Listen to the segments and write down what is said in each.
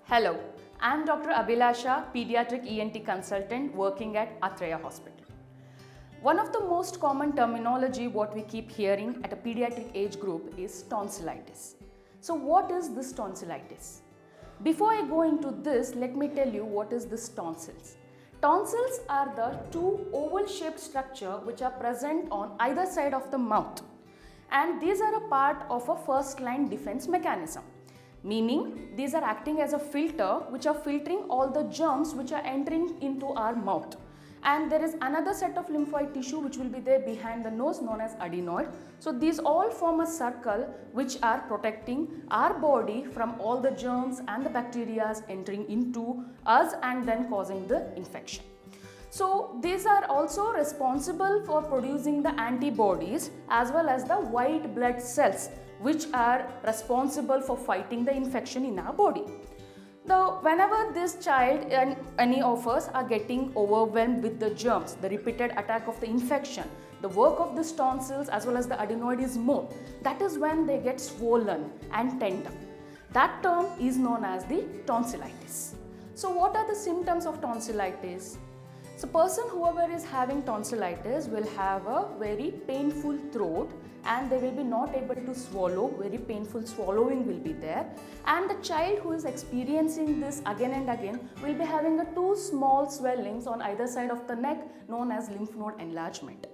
Hello, I am Dr. Abhilasha, pediatric ENT consultant working at Athreya Hospital. One of the most common terminology what we keep hearing at a pediatric age group is tonsillitis. So what is this tonsillitis? Before I go into this, let me tell you what is this tonsils. Tonsils are the two oval-shaped structure which are present on either side of the mouth, and these are a part of a first-line defense mechanism. Meaning these are acting as a filter which are filtering all the germs which are entering into our mouth. And there is another set of lymphoid tissue which will be there behind the nose known as adenoid. So these all form a circle which are protecting our body from all the germs and the bacteria entering into us and then causing the infection. So these are also responsible for producing the antibodies as well as the white blood cells which are responsible for fighting the infection in our body. Now, whenever this child and any of us are getting overwhelmed with the germs, the repeated attack of the infection, the work of the tonsils as well as the adenoid is more. That is when they get swollen and tender. That term is known as the tonsillitis. So what are the symptoms of tonsillitis? So whoever is having tonsillitis will have a very painful throat and they will be not able to swallow, very painful swallowing will be there, and the child who is experiencing this again and again will be having two small swellings on either side of the neck known as lymph node enlargement.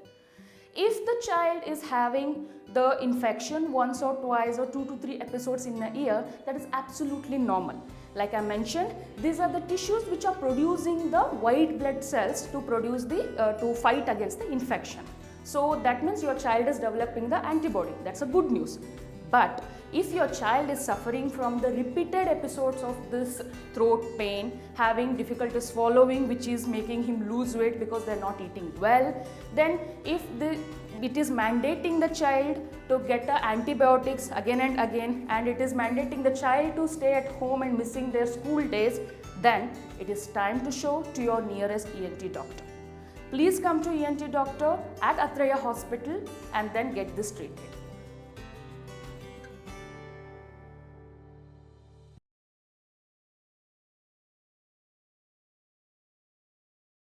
If the child is having the infection once or twice or 2 to 3 episodes in a year, that is absolutely normal. Like I mentioned, these are the tissues which are producing the white blood cells to produce to fight against the infection. So that means your child is developing the antibody. That's a good news. But if your child is suffering from the repeated episodes of this throat pain, having difficulty swallowing which is making him lose weight because they are not eating well, then it is mandating the child to get the antibiotics again and again, and it is mandating the child to stay at home and missing their school days, then it is time to show to your nearest ENT doctor. Please come to ENT doctor at Athreya Hospital and then get this treated.